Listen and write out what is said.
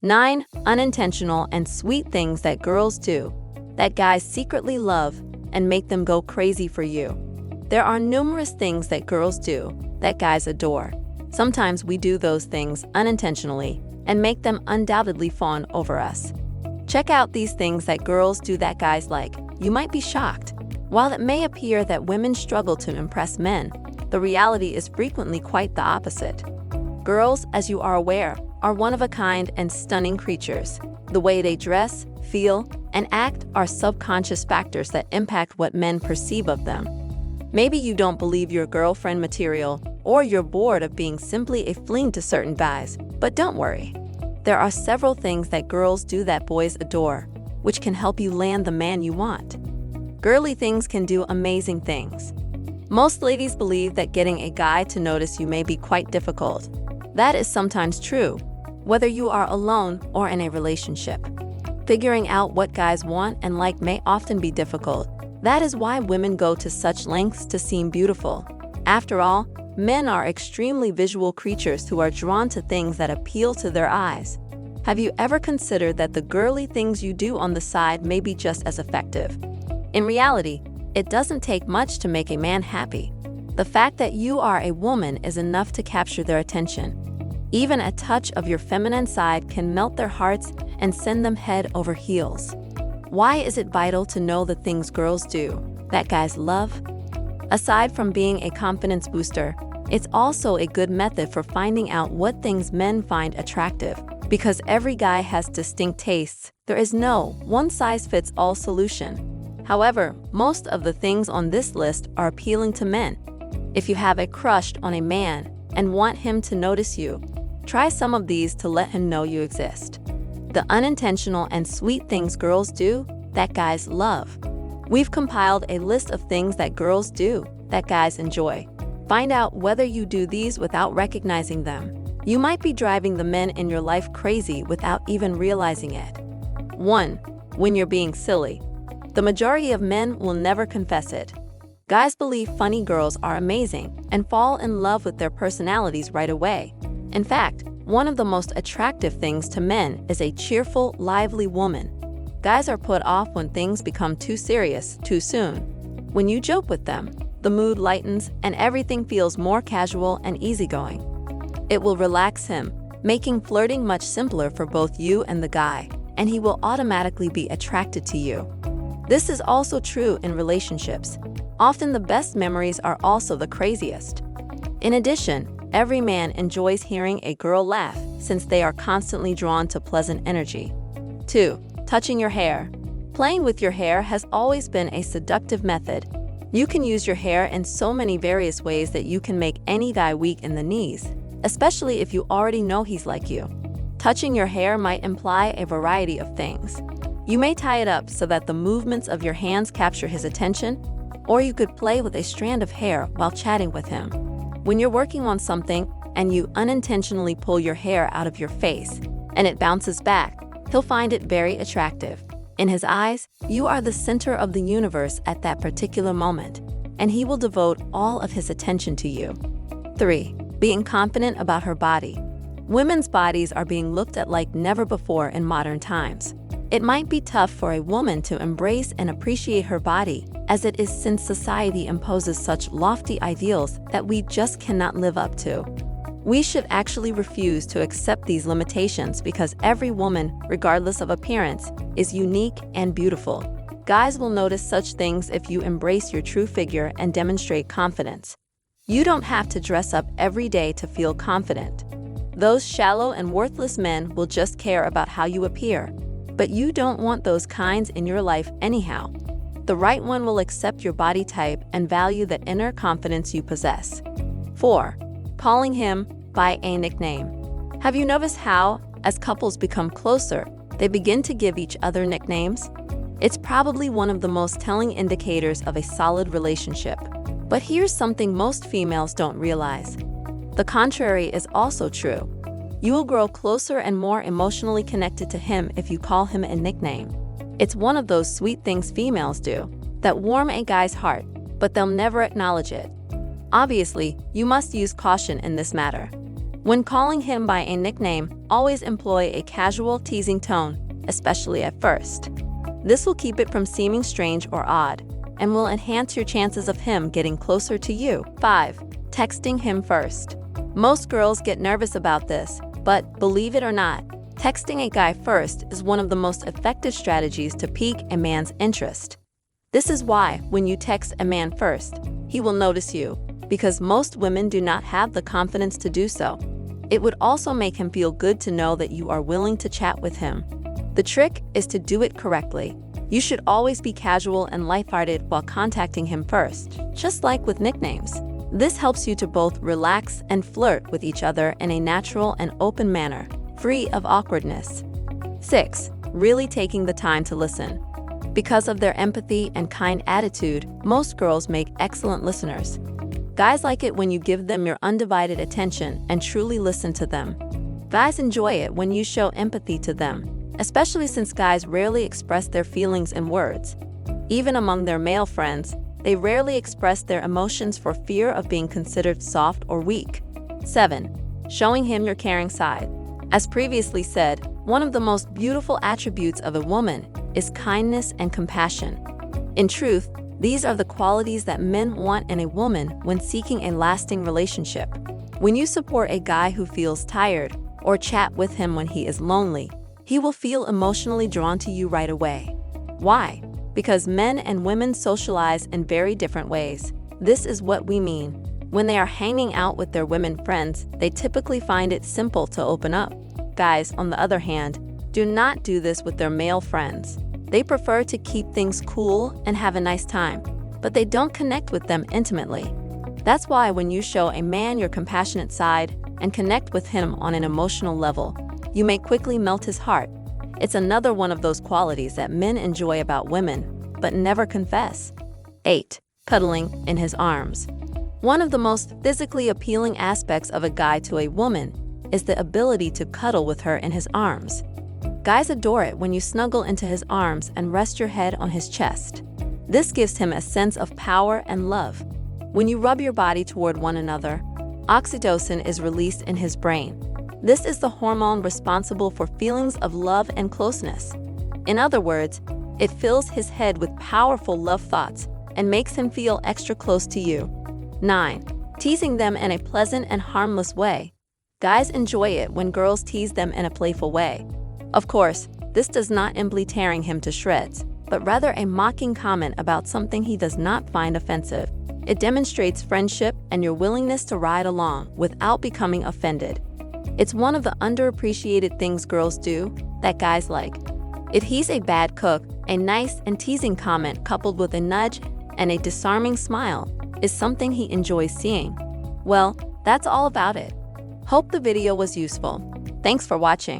9 unintentional and sweet things that girls do, that guys secretly love and make them go crazy for you. There are numerous things that girls do that guys adore. Sometimes we do those things unintentionally and make them undoubtedly fawn over us. Check out these things that girls do that guys like. You might be shocked. While it may appear that women struggle to impress men, the reality is frequently quite the opposite. Girls, as you are aware, are one-of-a-kind and stunning creatures. The way they dress, feel, and act are subconscious factors that impact what men perceive of them. Maybe you don't believe you're girlfriend material, or you're bored of being simply a fling to certain guys, but don't worry. There are several things that girls do that boys adore, which can help you land the man you want. Girly things can do amazing things. Most ladies believe that getting a guy to notice you may be quite difficult. That is sometimes true, whether you are alone or in a relationship. Figuring out what guys want and like may often be difficult. That is why women go to such lengths to seem beautiful. After all, men are extremely visual creatures who are drawn to things that appeal to their eyes. Have you ever considered that the girly things you do on the side may be just as effective? In reality, it doesn't take much to make a man happy. The fact that you are a woman is enough to capture their attention. Even a touch of your feminine side can melt their hearts and send them head over heels. Why is it vital to know the things girls do that guys love? Aside from being a confidence booster, it's also a good method for finding out what things men find attractive. Because every guy has distinct tastes, there is no one-size-fits-all solution. However, most of the things on this list are appealing to men. If you have a crush on a man and want him to notice you, try some of these to let him know you exist. The unintentional and sweet things girls do that guys love. We've compiled a list of things that girls do that guys enjoy. Find out whether you do these without recognizing them. You might be driving the men in your life crazy without even realizing it. 1. When you're being silly. The majority of men will never confess it. Guys believe funny girls are amazing and fall in love with their personalities right away. In fact, one of the most attractive things to men is a cheerful, lively woman. Guys are put off when things become too serious too soon. When you joke with them, the mood lightens and everything feels more casual and easygoing. It will relax him, making flirting much simpler for both you and the guy, and he will automatically be attracted to you. This is also true in relationships. Often the best memories are also the craziest. In addition, every man enjoys hearing a girl laugh since they are constantly drawn to pleasant energy. 2. Touching your hair. Playing with your hair has always been a seductive method. You can use your hair in so many various ways that you can make any guy weak in the knees, especially if you already know he's like you. Touching your hair might imply a variety of things. You may tie it up so that the movements of your hands capture his attention, or you could play with a strand of hair while chatting with him. When you're working on something and you unintentionally pull your hair out of your face and it bounces back, he'll find it very attractive. In his eyes, you are the center of the universe at that particular moment, and he will devote all of his attention to you. 3. Being confident about her body. Women's bodies are being looked at like never before in modern times. It might be tough for a woman to embrace and appreciate her body, as it is since society imposes such lofty ideals that we just cannot live up to. We should actually refuse to accept these limitations because every woman, regardless of appearance, is unique and beautiful. Guys will notice such things if you embrace your true figure and demonstrate confidence. You don't have to dress up every day to feel confident. Those shallow and worthless men will just care about how you appear. But you don't want those kinds in your life anyhow. The right one will accept your body type and value the inner confidence you possess. 4. Calling him by a nickname. Have you noticed how, as couples become closer, they begin to give each other nicknames? It's probably one of the most telling indicators of a solid relationship. But here's something most females don't realize. The contrary is also true. You will grow closer and more emotionally connected to him if you call him a nickname. It's one of those sweet things females do that warm a guy's heart, but they'll never acknowledge it. Obviously, you must use caution in this matter. When calling him by a nickname, always employ a casual, teasing tone, especially at first. This will keep it from seeming strange or odd, and will enhance your chances of him getting closer to you. 5. Texting him first. Most girls get nervous about this, but believe it or not, texting a guy first is one of the most effective strategies to pique a man's interest. This is why, when you text a man first, he will notice you, because most women do not have the confidence to do so. It would also make him feel good to know that you are willing to chat with him. The trick is to do it correctly. You should always be casual and lighthearted while contacting him first, just like with nicknames. This helps you to both relax and flirt with each other in a natural and open manner, free of awkwardness. 6. Really taking the time to listen. Because of their empathy and kind attitude, most girls make excellent listeners. Guys like it when you give them your undivided attention and truly listen to them. Guys enjoy it when you show empathy to them, especially since guys rarely express their feelings in words. Even among their male friends, they rarely express their emotions for fear of being considered soft or weak. 7. Showing him your caring side. As previously said, one of the most beautiful attributes of a woman is kindness and compassion. In truth, these are the qualities that men want in a woman when seeking a lasting relationship. When you support a guy who feels tired or chat with him when he is lonely, he will feel emotionally drawn to you right away. Why? Because men and women socialize in very different ways. This is what we mean. When they are hanging out with their women friends, they typically find it simple to open up. Guys, on the other hand, do not do this with their male friends. They prefer to keep things cool and have a nice time, but they don't connect with them intimately. That's why when you show a man your compassionate side and connect with him on an emotional level, you may quickly melt his heart. It's another one of those qualities that men enjoy about women, but never confess. 8. Cuddling in his arms. One of the most physically appealing aspects of a guy to a woman is the ability to cuddle with her in his arms. Guys adore it when you snuggle into his arms and rest your head on his chest. This gives him a sense of power and love. When you rub your body toward one another, oxytocin is released in his brain. This is the hormone responsible for feelings of love and closeness. In other words, it fills his head with powerful love thoughts and makes him feel extra close to you. 9. Teasing them in a pleasant and harmless way. Guys enjoy it when girls tease them in a playful way. Of course, this does not imply tearing him to shreds, but rather a mocking comment about something he does not find offensive. It demonstrates friendship and your willingness to ride along without becoming offended. It's one of the underappreciated things girls do that guys like. If he's a bad cook, a nice and teasing comment coupled with a nudge and a disarming smile is something he enjoys seeing. Well, that's all about it. Hope the video was useful. Thanks for watching.